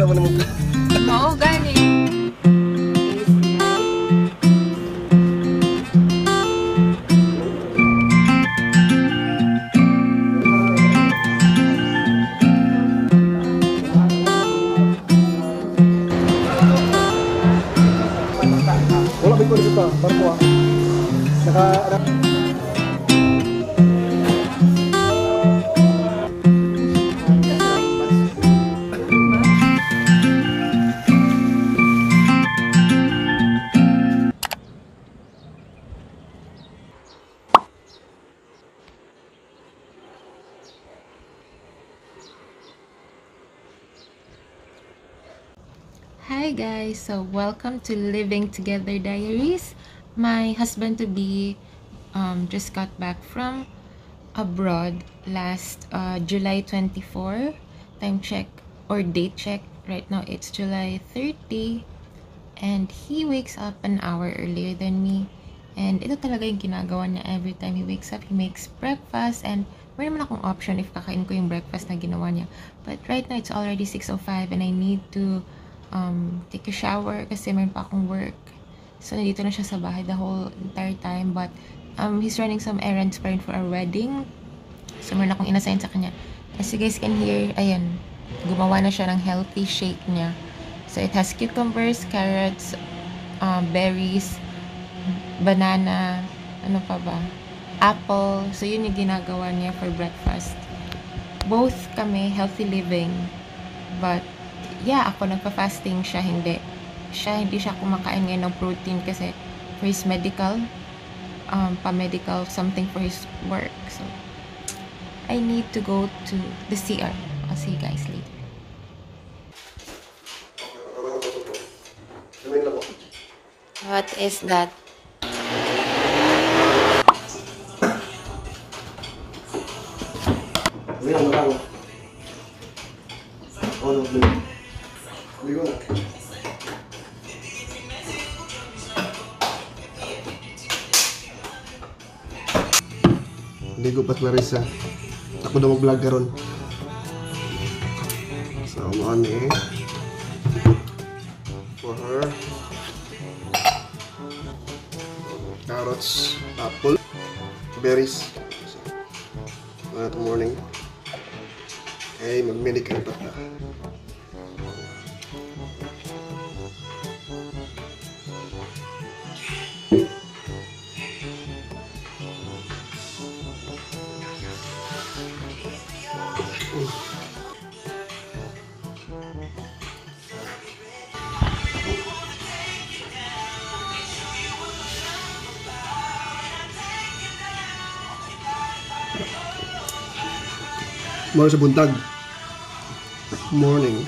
naman naman. Mao gani. Wala ba ko dito? Barko ah. Naka Hi guys, so welcome to Living Together Diaries. My husband to be just got back from abroad last July 24. Time check or date check. Right now it's July 30 and he wakes up an hour earlier than me. And ito talaga yung ginagawa niya every time he wakes up. He makes breakfast and meron naman akong option if kakain ko yung breakfast na ginawa niya. But right now it's already 6:05 and I need to take a shower kasi meron pa akong work. So, nandito na siya sa bahay the whole entire time. But, he's running some errands pa rin for our wedding. So, meron akong inassign sa kanya. As you guys can hear, ayan, gumawa na siya ng healthy shake niya. So, it has cucumbers, carrots, berries, banana, ano pa ba? Apple. So, yun yung ginagawa niya for breakfast. Both kami healthy living. But, yeah, ako nagpa-fasting, siya hindi. Hindi siya kumakain ngayon ng protein kasi for his medical, pa-medical, something for his work. So, I need to go to the CR. I'll see you guys later. What is that? Ligo pa Clarissa. Ako daw mag-vlog karon. So, money for her. Carrots, apple, berries. Good morning. Okay, mag-medical pa ta. Mula sa buntag. Morning.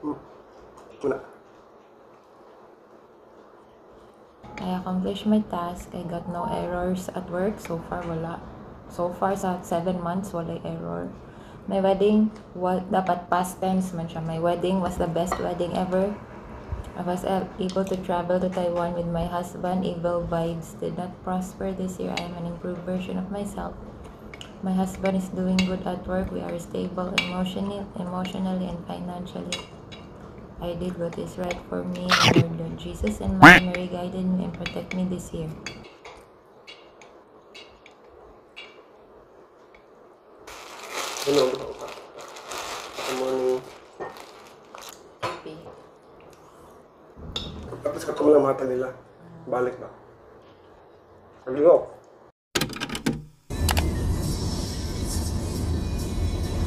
Wala. I accomplished my task. I got no errors at work. So far, wala. So far, sa 7 months, wala error. My wedding, dapat past tense man siya. My wedding was the best wedding ever. I was able to travel to Taiwan with my husband. Evil vibes did not prosper this year. I am an improved version of myself. My husband is doing good at work. We are stable emotionally and financially. I did what is right for me. Lord Jesus and Mary guided me and protect me this year. Hello. Good morning. Happy. Tapos katong lang mata nila. Balik na. Hello.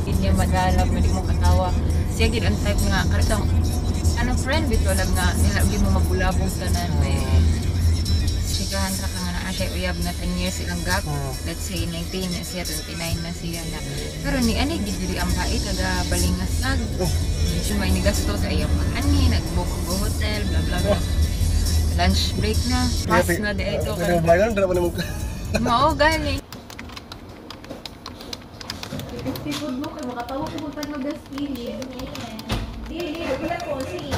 Hindi madalab, hindi mo katawa. Siya gid ang type nga kartong anong friend bito lang nga nilagi mo mabulabog tanan may sigahan ra ka nga naa siya uyab nga 10 years ilang gap. Let's say 19 na siya, 29 na siya na. Pero ni ani gid diri ang bait taga balingasag. Medyo may nigasto sa iyang ani nag-book go hotel bla bla bla. Lunch break na, pass na dito ka. Pero bayan dala pa nimo. Mao gani. Food mo kay makatawa ko pag mag-gaspili. Dili, wala ko si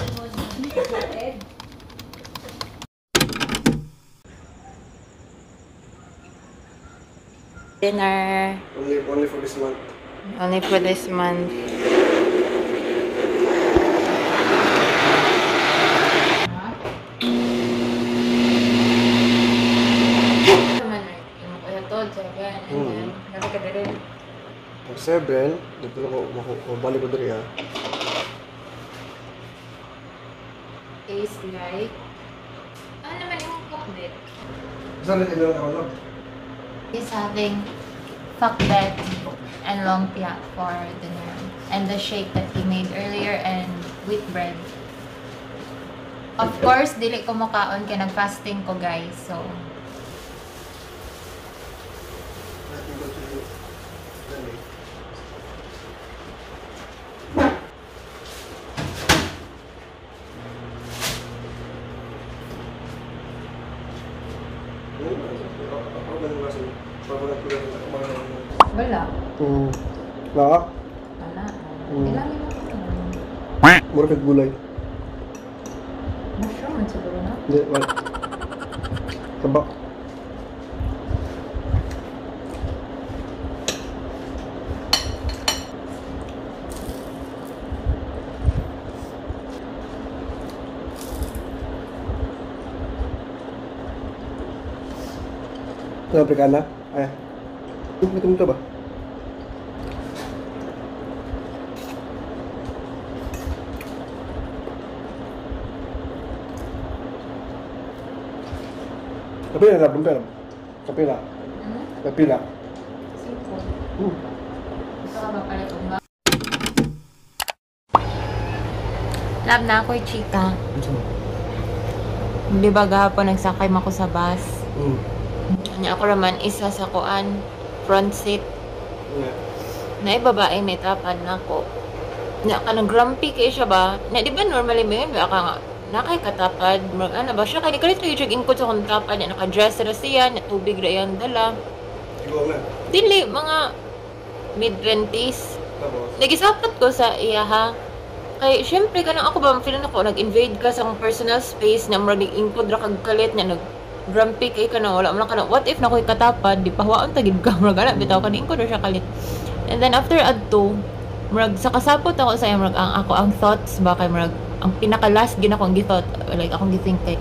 Ed. Dinner Only for this month. only for this month. Pag 7, dito ako balik ko diri ha. Tastes like ano naman yung cookbet? Saan na ilang ako? Is having fakbet and lumpia for dinner and the shake that he made earlier and wheat bread. Of course, dili ko makaon kay nag-fasting ko guys. So, wala. Wala? Wala. Ilangin mo ito. Mura kag gulay. Mushroom man siguro na. Hindi, wala. Sabak. Ano, Africana? Ay. Ito ba? Kapila na, bumpera. Kapila. Kapila. Simple. Hmm. Gusto ka ba pala itong ba? Love na ako, chika. Di ba gahapon nagsakay ako sa bus? Anya ako naman isa sa kuan, front seat. Na babae may tapan na ako. Na ka grumpy kay siya ba? Na di ba normally ba yun? Baka nga nakay katapad, ano ba siya? Kaya kalito yung check-in ko sa kong tapad, naka-dress na siya, na tubig na yan dala. Ikaw na. Dili, mga mid-20s. Tapos? Nagisapat ko sa iya ha. Kaya syempre ka ako ba, feeling ako, nag-invade ka sa akong personal space, na marag ingkod ra kag kalit, na nag-grumpy kay ka na, wala mo lang ka na, what if na ko'y katapad, di pahuaan tagid ka, marag ala, bitaw ka na ingkod ra siya kalit. And then after adto, marag sa kasapot ako sa iya, marag ang thoughts ba kay marag, ang pinaka-last gina akong githought, like akong githink kay,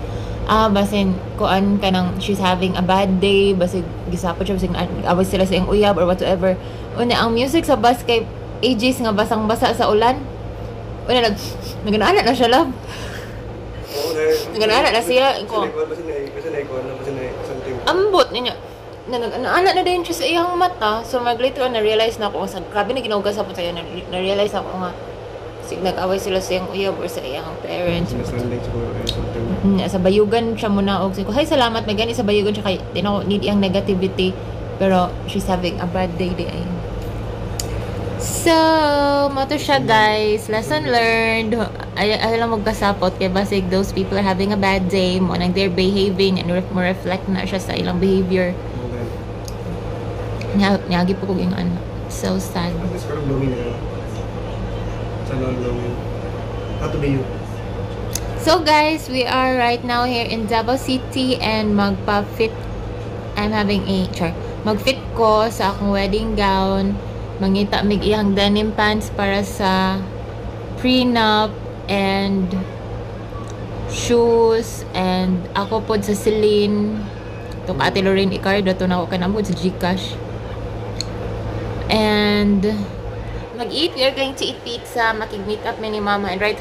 basin, kuan ka nang, she's having a bad day, basin, gisapot siya, basin, away sila sa iyang uyab, or whatsoever. Una, ang music sa bus kay AJ's nga basang-basa sa ulan. Una, nag-anak na siya, love. Nag-anak na siya. Ambot niya. Nag-anak na din siya sa iyang mata. So, later on, na-realize na ako, grabe na ginugas ako sa'yo, na-realize ako nga, nag-away sila sa iyang uyab or sa iyang parents. Sa bayugan siya muna og ko, hay salamat, may gani sa bayugan siya kay need iyang negativity, pero she's having a bad day di ay. So, mo to siya guys. Lesson learned. Ay lang magkasapot kay basig those people are having a bad day mo nang they're behaving and mo reflect na siya sa ilang behavior. Nyagi po kong anak. So sad. So guys, we are right now here in Davao City and magpa-fit. I'm having mag-fit ko sa akong wedding gown. Mangita mig iyang denim pants para sa prenup and shoes and ako pod sa Celine. Ito ka Ate Lorraine Icardo. Ito na ako kanamod sa Gcash. And mag-eat. We are going to eat pizza. Makig-meet up ni Mama. And right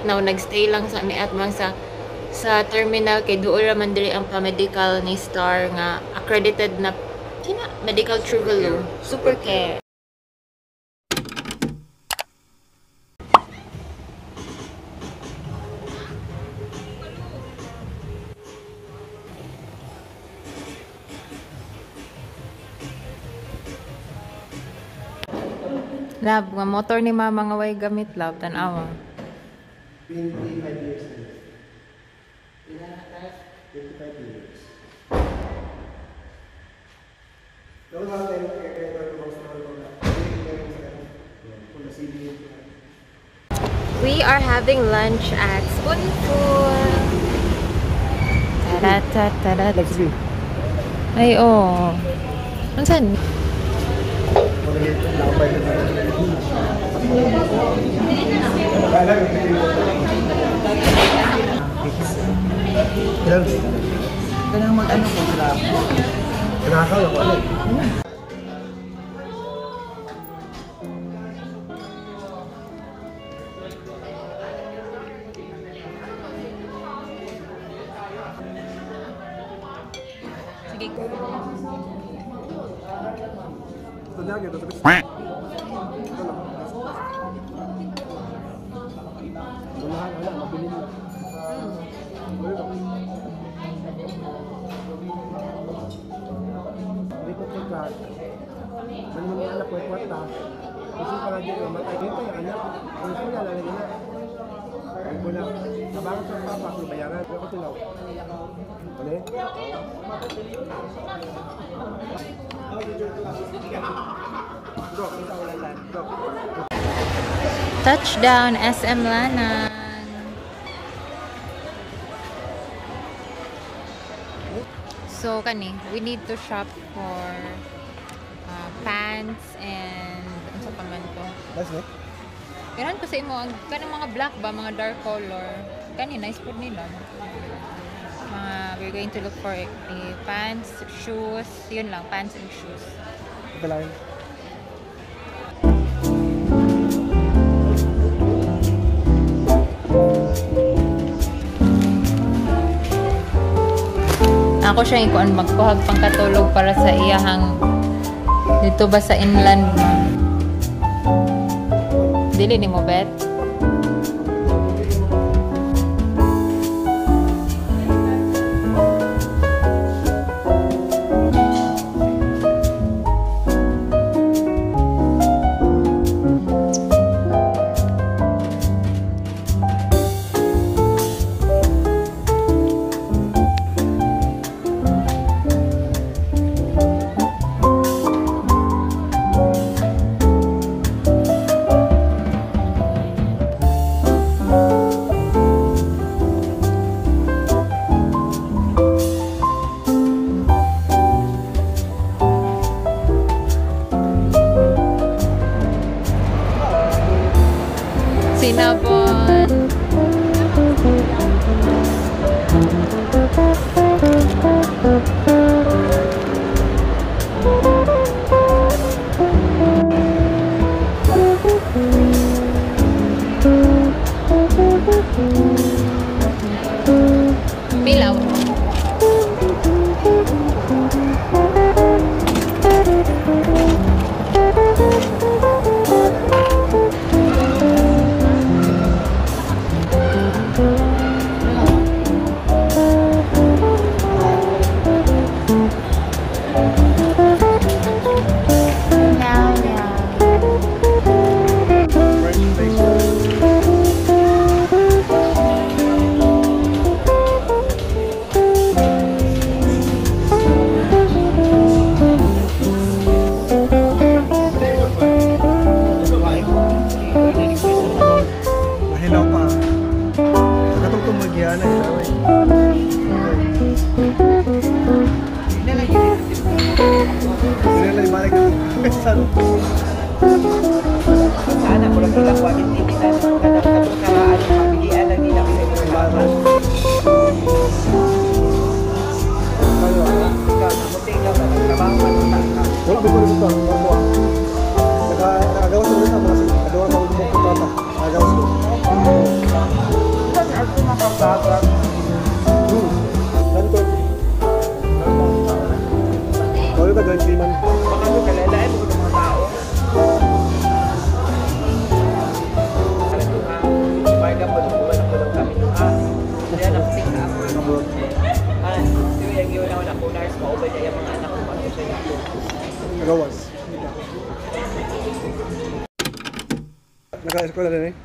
now, nagstay lang sa may atmang sa terminal kay doon raman diri ang pa-medical ni Star nga accredited na medical Truvelo. Super care. Lab, nga motor ni Mama nga way gamit, lab, tanawa. 25 years. 25 years. We are having lunch at Spoonful. Tarat. Ay, oh. Ano saan? Kailangan mag-ano po sila. Kinakaw ako ulit. Sige. Ito lagi, ito tapos. Wala, mabili mo. Ikot yung card. Ano mga anak ko, kwarta. Kasi para dito, matay dito yung anak. Kung saan nga, lalagyan na. Ang bula. Nabangan sa papa, kung bayaran. Kaya ko tilaw. Ano Touchdown, SM Lanang. So, we need to shop for pants and ano sa paman to? That's it. Iran ko sa imo, kanang mga black ba, mga dark color. Nice food nila. We're going to look for pants, shoes. Yun lang, pants and shoes. Ito lang. Ako siya ikuan magkuhag pangkatulog para sa iyahang dito ba sa inland mo. Dili ni mo bet. Cinnabon. Pilaw. Marga po, nagpulong kami nung kaya nag-pick up. Yung iwan ako na punars, maubay niya yung mga anak ko. Ano siya yung Nagawas. Naka-eskwela na eh.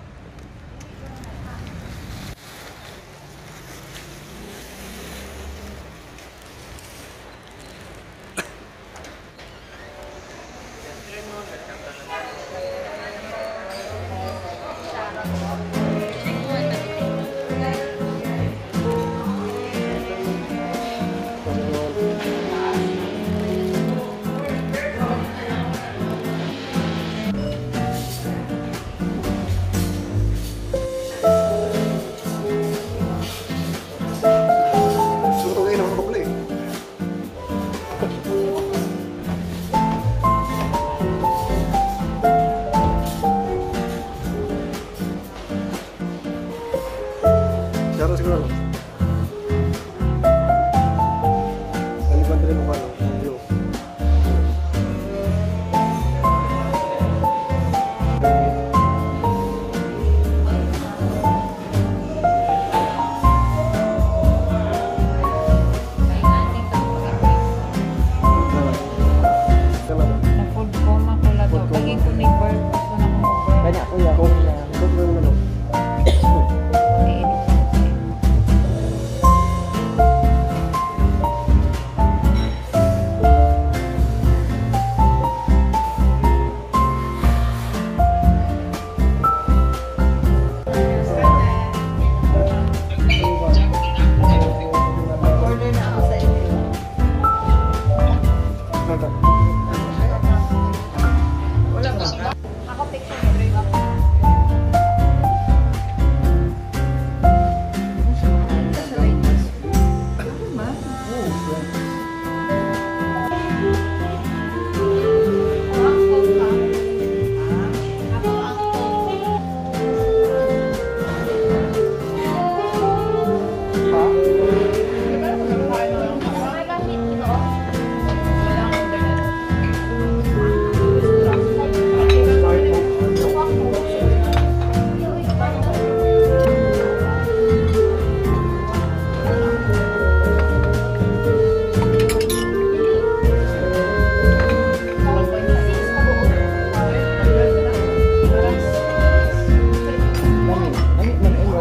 Siguro siguro. Nalipan din mo paano? Yo. Na-food coma ko lang to. Lagi ko ni bird. Gusto na ko mag-bird. Kanya, kuya, kuya. Ako picture mo.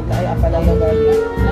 Ay, apala mo ba?